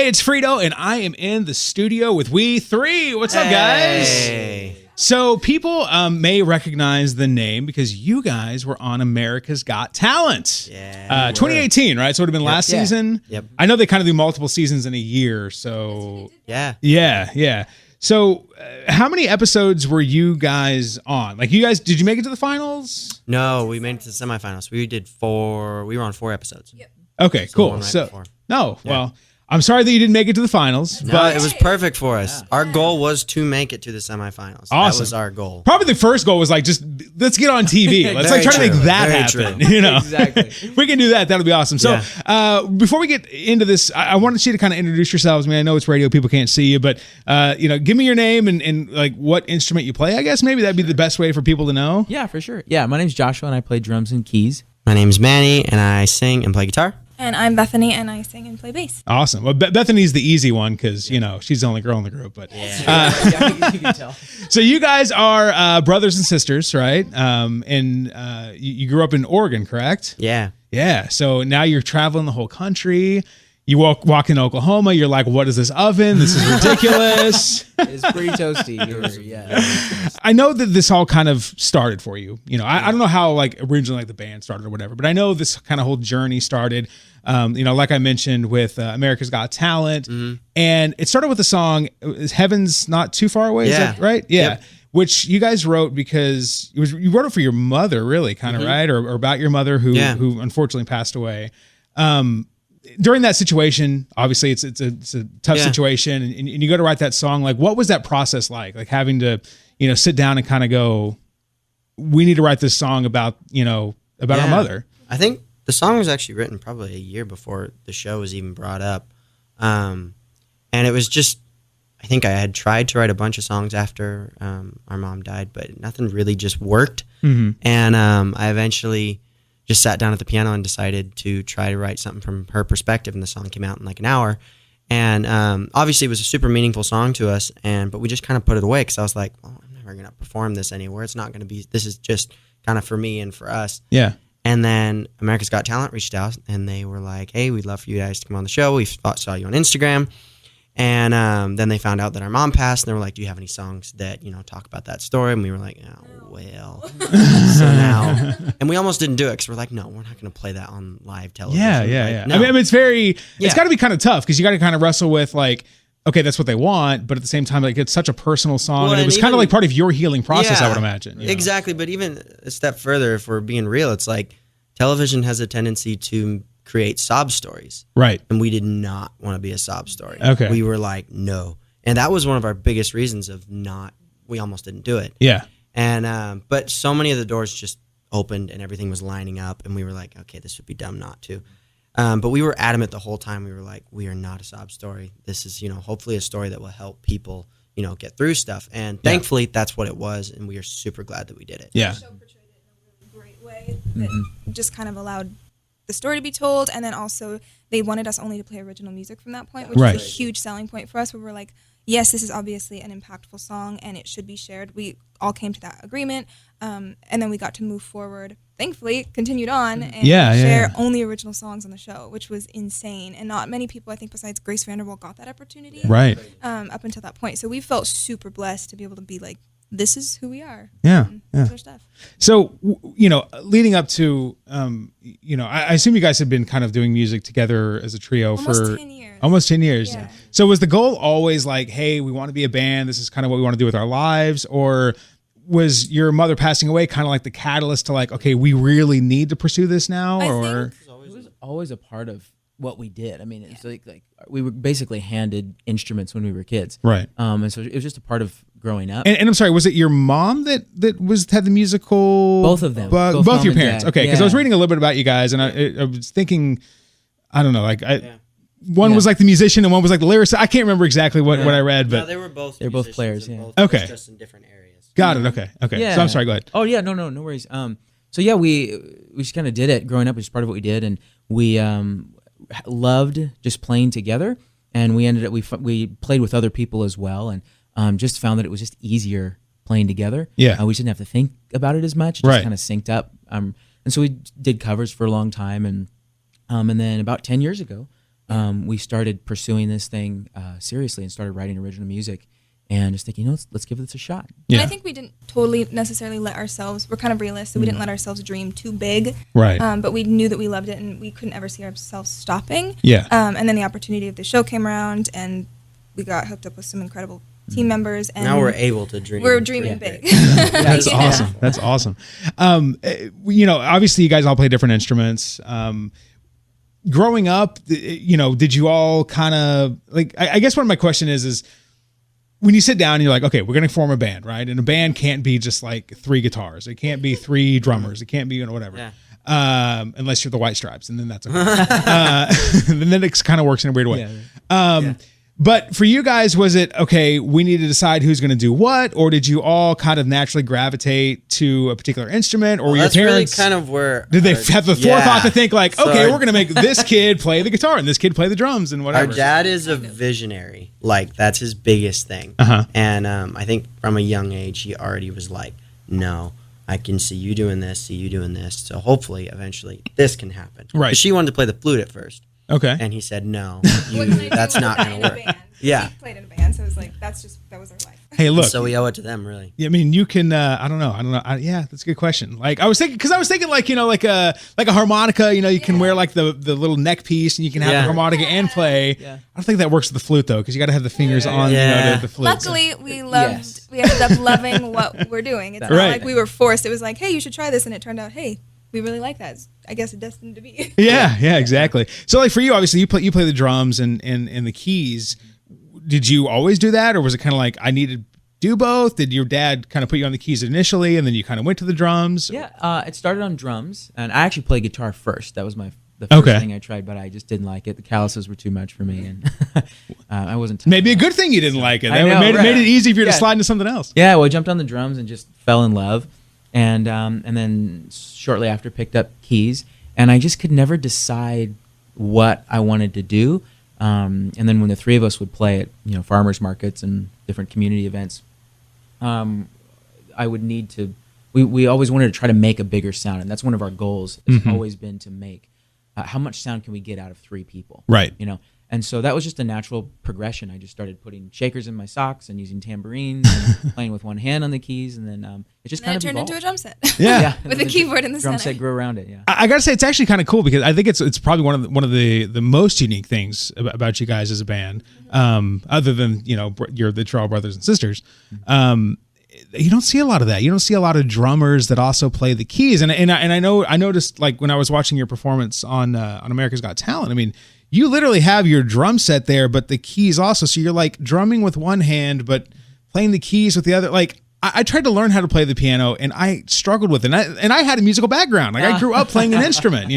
it's Frito, and I am in the studio with We Three. What's up, guys? So people may recognize the name because you guys were on America's Got Talent. Yeah. 2018, right? So it would have been last season. Yep. I know they kind of do multiple seasons in a year, so Yeah. Yeah. So how many episodes were you guys on? Like, you guys, did you make it to the finals? No, we made it to the semifinals. We were on 4 episodes. Yep. Okay, So cool. one right So before. well, I'm sorry that you didn't make it to the finals, No, but it was perfect for us. Our goal was to make it to the semifinals. Awesome. That was our goal. probably the first goal was like, just let's get on TV. Let's Very like try to true. make that Very happen. true. You know, Exactly. If we can do that, that'll be awesome. So before we get into this, I wanted you to kind of introduce yourselves. I mean, I know it's radio, people can't see you, but give me your name and like what instrument you play. I guess maybe that'd be the best way for people to know. Yeah, for sure. Yeah, my name's Joshua, and I play drums and keys. My name's Manny, and I sing and play guitar. And I'm Bethany, and I sing and play bass. Awesome. Well, Bethany's the easy one because she's the only girl in the group. But Yeah, you can tell. so you guys are brothers and sisters, right? You grew up in Oregon, correct? Yeah. Yeah. So now you're traveling the whole country. You walk in Oklahoma. You're like, what is this oven? This is ridiculous. It's pretty toasty here. Yeah. I know that this all kind of started for you. I don't know how like originally like the band started or whatever, but I know this kind of whole journey started. Like I mentioned with America's Got Talent, and it started with the song "Heaven's Not Too Far Away." Is that right? Yeah. Yep. Which you guys wrote because you wrote it for your mother, really, kind of right, or about your mother who unfortunately passed away. During that situation, obviously it's a tough situation, and you go to write that song. Like, what was that process like? Like having to, sit down and kind of go, we need to write this song about our mother. I think the song was actually written probably a year before the show was even brought up. And it was just, I think I had tried to write a bunch of songs after our mom died, but nothing really just worked. Mm-hmm. And I eventually just sat down at the piano and decided to try to write something from her perspective, and the song came out in like an hour. And obviously it was a super meaningful song to us, but we just kind of put it away because I was like, I'm never going to perform this anywhere. It's not going to be, this is just kind of for me and for us. Yeah. And then America's Got Talent reached out, and they were like, hey, we'd love for you guys to come on the show. We saw you on Instagram. And then they found out that our mom passed, and they were like, do you have any songs that, talk about that story? And we were like, oh, well. So now, and we almost didn't do it because we're like, no, we're not going to play that on live television. Yeah. No. I mean, it's got to be kind of tough because you got to kind of wrestle with like, okay, that's what they want, but at the same time, like it's such a personal song, Well, and it was kind of like part of your healing process, I would imagine. Exactly, but even a step further, if we're being real, it's like television has a tendency to create sob stories. Right. And we did not want to be a sob story. Okay. We were like, no. And that was one of our biggest reasons of we almost didn't do it. Yeah. And, but so many of the doors just opened and everything was lining up, and we were like, okay, this would be dumb not to. But we were adamant the whole time. We were like, we are not a sob story. This is, hopefully a story that will help people, get through stuff. And thankfully that's what it was. And we are super glad that we did it. Yeah. The show portrayed it in a really great way that just kind of allowed the story to be told, and then also they wanted us only to play original music from that point, which was a huge selling point for us, where we're like, yes, this is obviously an impactful song and it should be shared. We all came to that agreement, and then we got to move forward, thankfully continued on and share only original songs on the show, which was insane, and not many people, I think, besides Grace Vanderbilt got that opportunity up until that point. So we felt super blessed to be able to be like, this is who we are. Our stuff. So, leading up to, I assume you guys have been kind of doing music together as a trio for 10 years. Almost 10 years. Yeah. So was the goal always like, hey, we want to be a band, this is kind of what we want to do with our lives? Or was your mother passing away kind of like the catalyst to like, okay, we really need to pursue this now? I think It was always a part of what we did. I mean, it's like we were basically handed instruments when we were kids. Right. And so it was just a part of growing up. And I'm sorry, was it your mom that had the musical? Both of them. Both Both your mom and parents. dad. Okay, because I Yeah. was reading a little bit about you guys, and I was thinking, I don't know, like one was like the musician and one was like the lyricist. I can't remember exactly what I read, but No, they were both They're both musicians players, and yeah. both Okay. just in different areas. got it. Okay. Yeah. So I'm sorry. Go ahead. Oh yeah, no worries. So yeah, we just kind of did it growing up. It was part of what we did, and we loved just playing together. And we ended up we played with other people as well, and just found that it was just easier playing together. Yeah. We just didn't have to think about it as much. It just Right. kind of synced up. And so we did covers for a long time, and then about 10 years ago, we started pursuing this thing seriously and started writing original music. And just thinking, let's give this a shot. Yeah. And I think we didn't totally necessarily let ourselves, we're kind of realists, so we didn't let ourselves dream too big. Right. But we knew that we loved it and we couldn't ever see ourselves stopping. Yeah. And then the opportunity of the show came around and we got hooked up with some incredible team members. And now we're able to dream. We're dreaming big. That's awesome. That's awesome. Obviously you guys all play different instruments. Growing up, did you all kind of, like, I guess one of my question is when you sit down and you're like, okay, we're going to form a band, right? And a band can't be just like 3 guitars. It can't be 3 drummers. It can't be, whatever. Yeah. Unless you're the White Stripes, and then that's okay. And then it kind of works in a weird way. Yeah. But for you guys, was it, okay, we need to decide who's going to do what? Or did you all kind of naturally gravitate to a particular instrument? Or were your parents... That's really kind of where... Did they have the forethought to think like, okay, we're going to make this kid play the guitar and this kid play the drums and whatever? Our dad is a visionary. Like, that's his biggest thing. And I think from a young age, he already was like, no, I can see you doing this, So hopefully, eventually, this can happen. Right. 'Cause she wanted to play the flute at first. Okay. And he said, no, that's not going to work. Yeah. He played in a band, so it was like, that was our life. Hey, look. So we owe it to them, really. Yeah, I mean, you can. I don't know. Yeah, that's a good question. Like I was thinking, like like a harmonica. You can wear like the little neck piece, and you can have the harmonica and play. Yeah. I don't think that works with the flute though, because you got to have the fingers on the flute. Luckily, we ended up loving what we're doing. It's not like we were forced. It was like, hey, you should try this, and it turned out, hey, we really like that. I guess it's destined to be. Yeah, exactly. So like for you, obviously, you play the drums and the keys. Did you always do that, or was it kind of like I needed to do both? Did your dad kind of put you on the keys initially, and then you kind of went to the drums? Yeah, it started on drums, and I actually played guitar first. That was the first thing I tried, but I just didn't like it. The calluses were too much for me, and I wasn't. Maybe a good thing you didn't like it. That made it easy for you to slide into something else. Yeah, well, I jumped on the drums and just fell in love, and then shortly after picked up keys, and I just could never decide what I wanted to do. And then when the 3 of us would play at farmers markets and different community events, I would need to. We always wanted to try to make a bigger sound, and that's one of our goals. Has always been to make how much sound can we get out of 3 people, right? And so that was just a natural progression. I just started putting shakers in my socks and using tambourines and playing with one hand on the keys, and then it just kind of turned evolved. into a drum set. Yeah, with a keyboard in the drum center. set grew around it. Yeah, I gotta say it's actually kind of cool because I think it's probably one of the most unique things about you guys as a band, other than you're the Terrell brothers and sisters. You don't see a lot of that. You don't see a lot of drummers that also play the keys, and I noticed like when I was watching your performance on America's Got Talent. I mean, you literally have your drum set there, but the keys also. So you're like drumming with one hand, but playing the keys with the other. Like I tried to learn how to play the piano, and I struggled with it. And I had a musical background. Like I grew up playing an instrument,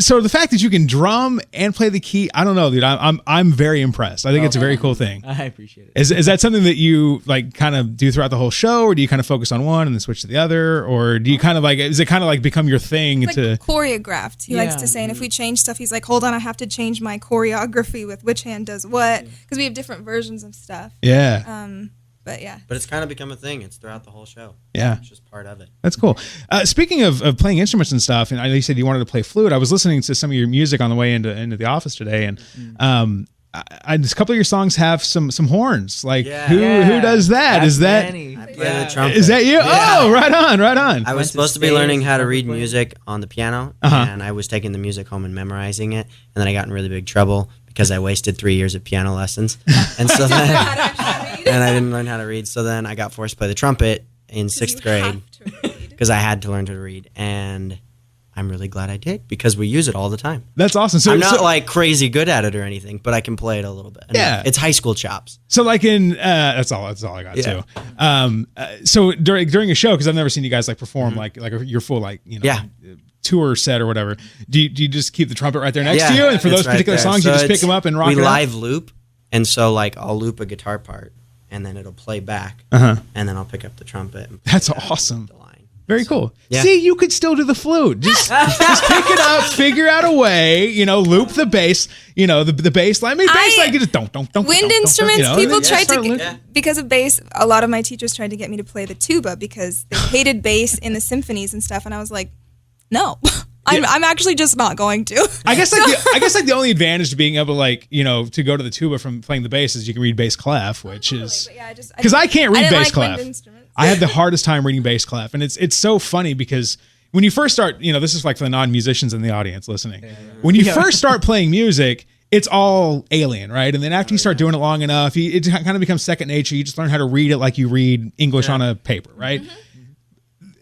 So the fact that you can drum and play the key, I don't know, dude. I'm very impressed. I think it's a very cool thing. I appreciate it. Is that something that you like kind of do throughout the whole show, or do you kind of focus on one and then switch to the other, or do you kind of like is it kind of like become your thing it's like choreographed? He likes to say, and if we change stuff, he's like, hold on, I have to change my choreography with which hand does what, because we have different versions of stuff. Yeah. But yeah. But it's kind of become a thing. It's throughout the whole show. Yeah. It's just part of it. That's cool. Speaking of playing instruments and stuff, and I know you said you wanted to play flute. I was listening to some of your music on the way into the office today, and a couple of your songs have some horns. Like who does that? That's is that Manny. I play the trumpet. Is that you? Yeah. Oh, right on. I was supposed to be learning how to read music on the piano, and I was taking the music home and memorizing it, and then I got in really big trouble because I wasted 3 years of piano lessons, and so then and I didn't learn how to read. So then I got forced to play the trumpet in 6th grade because I had to learn to read, and I'm really glad I did because we use it all the time. That's awesome. So I'm not like crazy good at it or anything, but I can play it a little bit. Yeah, it's high school chops. So like in that's all I got too. So during a show, because I've never seen you guys like perform like your full tour set or whatever. Do you just keep the trumpet right there next to you, and for those particular songs, you just pick them up and rock it? We live loop, and so like I'll loop a guitar part, and then it'll play back, and then I'll pick up the trumpet. And That's awesome. The line. Very cool. Yeah. See, you could still do the flute. Just pick it up, figure out a way, loop the bass, the bass line. I mean, bass line, you just don't. Wind instruments, people tried to, because of bass, a lot of my teachers tried to get me to play the tuba because they hated bass in the symphonies and stuff. And I was like, no, I'm actually just not going to. I guess like the only advantage to being able to like, you know, to go to the tuba from playing the bass is you can read bass clef, which is because I can't read bass clef. I had the hardest time reading bass clef, and it's so funny because when you first start, you know, this is like for the non-musicians in the audience listening. When you first start playing music, it's all alien, right? And then after you start doing it long enough, it kind of becomes second nature. You just learn how to read it like you read English on a paper, right?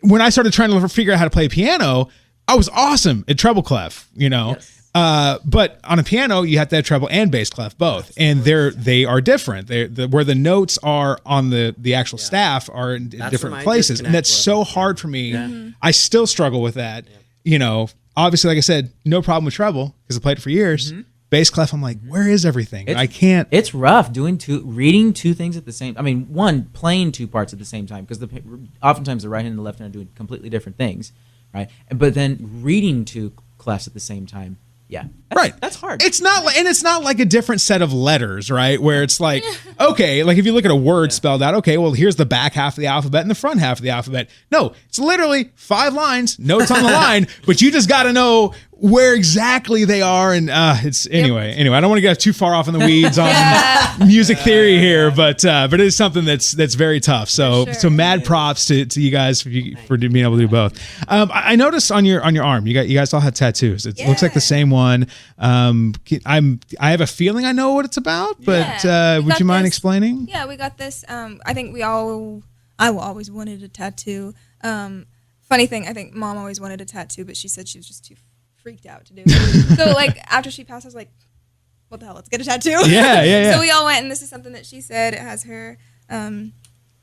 When I started trying to figure out how to play piano, I was awesome at treble clef, you know? But on a piano, you have to have treble and bass clef both, and they are different. Where the notes are on the actual staff are in different places, and that's so hard for me. I still struggle with that. You know, obviously, like I said, no problem with treble because I played it for years. Bass clef, I'm like, where is everything? I can't. It's rough reading two things at the same. I mean, one, playing two parts at the same time because oftentimes the right hand and the left hand are doing completely different things, right? But then reading two clefs at the same time. Yeah. That's hard. It's not like a different set of letters, right? Where it's like, okay, like if you look at a word spelled out, okay, well, here's the back half of the alphabet and the front half of the alphabet. No, it's literally 5 lines, notes on the line, but you just got to know where exactly they are. And anyway, I don't want to get too far off in the weeds on music theory here, but it is something that's very tough. So mad props to you guys for being able to do both. I noticed on your arm, you guys all have tattoos. It looks like the same one. I have a feeling I know what it's about, but would you mind explaining? Yeah, we got this. I think I always wanted a tattoo. Funny thing, I think Mom always wanted a tattoo, but she said she was just too freaked out to do it. So like after she passed, I was like, what the hell, let's get a tattoo. Yeah. So we all went, and this is something that she said. It has her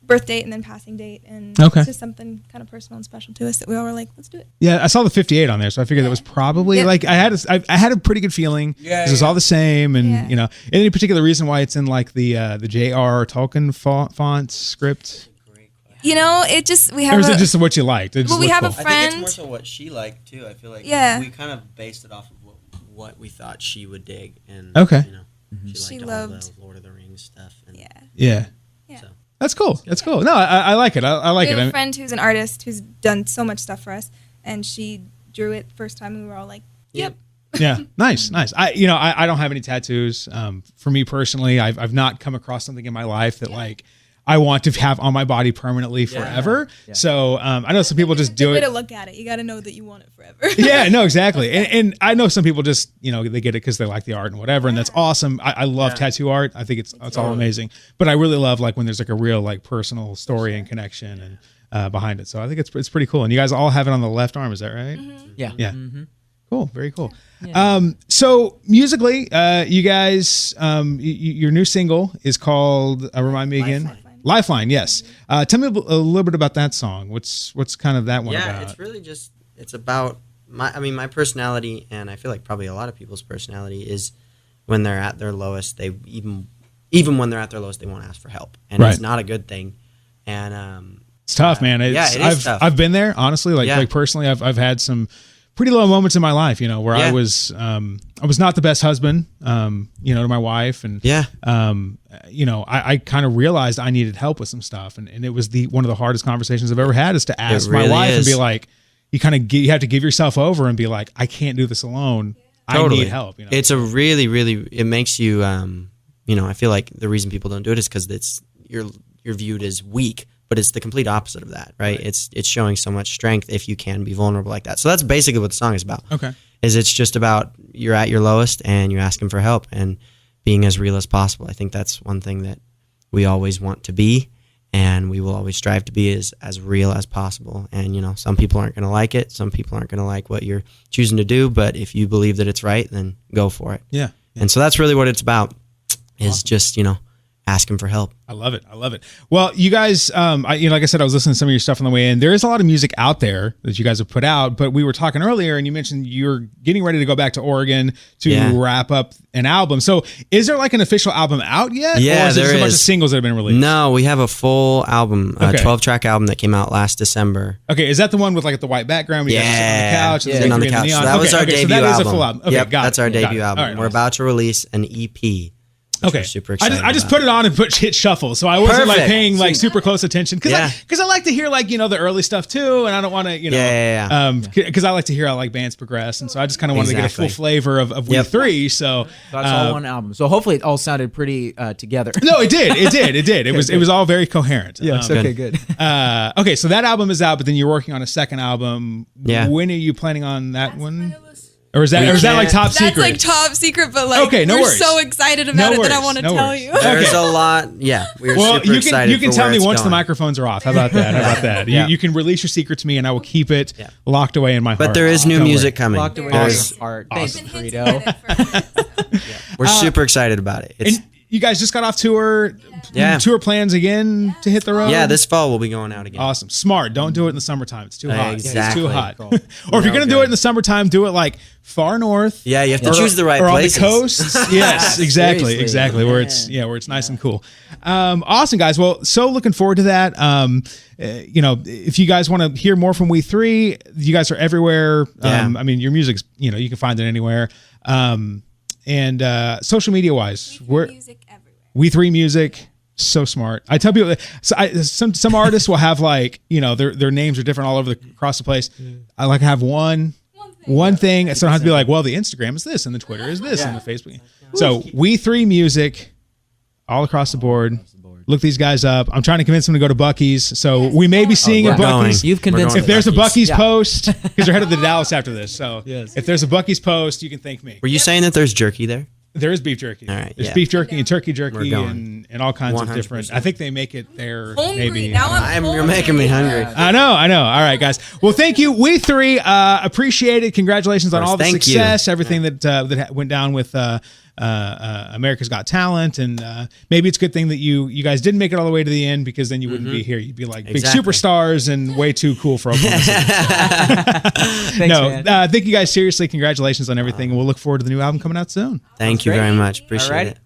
birth date and then passing date, and it's just something kind of personal and special to us that we all were like, let's do it. Yeah, I saw the 58 on there, so I figured that was probably like I had a pretty good feeling. It was all the same, and you know, any particular reason why it's in like the J.R. Tolkien font script? You know, we have. Or is it just what you liked? We have a friend. I think it's more so what she liked too. I feel like we kind of based it off of what we thought she would dig, and you know, she liked all the Lord of the Rings stuff. And yeah. So. That's cool. That's cool. No, I like it. I like it. We have a friend who's an artist who's done so much stuff for us, and she drew it first time, and we were all like, yep. Yeah, nice. I don't have any tattoos. For me personally, I've not come across something in my life that like I want to have on my body permanently forever. Yeah. So I know some people just do it. Way to look at it. You got to know that you want it forever. Yeah, no, exactly. And I know some people just, you know, they get it because they like the art and whatever, and that's awesome. I love tattoo art. I think it's all amazing. But I really love like when there's like a real like personal story and connection and behind it. So I think it's pretty cool. And you guys all have it on the left arm, is that right? Mm-hmm. Yeah. Mm-hmm. Cool. Very cool. Yeah. So musically, you guys, your new single is called, remind me again. Lifeline, yes. Tell me a little bit about that song. What's kind of that one about? Yeah, it's really just, it's about my personality, and I feel like probably a lot of people's personality is when they're at their lowest, they even when they're at their lowest, they won't ask for help, and it's not a good thing. And it's tough, man. It is tough. I've been there, honestly. Like personally, I've had some pretty low moments in my life, you know, where I was not the best husband, you know, to my wife, and you know, I kind of realized I needed help with some stuff, and it was one of the hardest conversations I've ever had is to ask my wife and be like, you have to give yourself over and be like, I can't do this alone. Totally. I need help. You know? It's a really, really, it makes you, you know, I feel like the reason people don't do it is because you're viewed as weak. But it's the complete opposite of that, right? It's showing so much strength if you can be vulnerable like that. So that's basically what the song is about. Okay. It's just about you're at your lowest and you're asking for help and being as real as possible. I think that's one thing that we always want to be, and we will always strive to be as real as possible. And, you know, some people aren't going to like it. Some people aren't going to like what you're choosing to do. But if you believe that it's right, then go for it. Yeah. And so that's really what it's about is just, you know, asking for help. I love it. Well, you guys, like I said, I was listening to some of your stuff on the way in. There is a lot of music out there that you guys have put out, but we were talking earlier and you mentioned you're getting ready to go back to Oregon to wrap up an album. So is there like an official album out yet? Yeah, or is there just a bunch of singles that have been released? No, we have a full album, a 12-track album that came out last December. Okay, is that the one with like the white background? Yeah. Sitting on the couch. So that was our debut album. Is a full album. Okay, yep, that's our debut album. Right, we're about to release an EP Okay. We're super excited. I just put it on and hit shuffle, so I wasn't like Perfect. paying like super close attention because Yeah. I like to hear like the early stuff too, and I don't want to because I like to hear how like bands progress, and so I just kind of wanted to get a full flavor of We Three. So that's all one album. So hopefully it all sounded pretty together. No, it did. It was all very coherent. Yes. Okay. Good. Okay, so that album is out, but then you're working on a second album. Yeah. When are you planning on that one? Or is that like top secret? That's like top secret, but like Okay, no we're worries. so excited about it that I want to tell you. There's a lot. Yeah, we're super you excited. You can for tell where me it's once the going. microphones are off. How about that? Yeah. You can release your secret to me, and I will keep it locked away in my heart. But there is new Don't music worry. coming. Locked away in There's- your heart. Awesome. Thanks, Frito. We're super excited about it. It's, And you guys just got off tour. Yeah. Tour plans again to hit the road. yeah, this fall we'll be going out again. Awesome. Smart. Don't do it in the summertime. It's too hot. Exactly. It's too hot. Cool. Or if you're gonna do it in the summertime, do it like far north. Yeah, you have to choose the right or places. on the coast. Yes, exactly, Seriously. exactly. Where it's where it's nice and cool. Awesome, guys. Well, so looking forward to that. If you guys want to hear more from We Three, you guys are everywhere. Yeah. I mean, your music's you can find it anywhere. And social media wise, we're Music everywhere. We Three Music. So smart. I tell people, some artists will have like their names are different all over across the place. I like have one thing, so I don't have to be like, well, the Instagram is this and the Twitter is this and the Facebook. So We Three Music, all across the board. Look these guys up. I'm trying to convince them to go to Buc-ee's. So we may be seeing a Buc-ee's. You've convinced We're If there's a Buc-ee's Yeah. post, because they're headed to Dallas after this. So if there's a Buc-ee's post, you can thank me. Were you saying that there's jerky there? There is beef jerky. All right, There's yeah. beef jerky and turkey jerky We're going. and all kinds of 100%. different. I think they make it there. Hungry. Maybe. Now I'm You're making me hungry. I know. All right, guys. Well, thank you. We Three appreciate it. Congratulations on course. all the Thank you. success, everything that went down with America's Got Talent, and maybe it's a good thing that you guys didn't make it all the way to the end because then you wouldn't be here. You'd be like Exactly. big superstars and way too cool for Oklahoma City. Thanks, man. Thank you guys seriously. Congratulations on everything, and we'll look forward to the new album coming out soon. Thank you great. very much. Appreciate All right. it.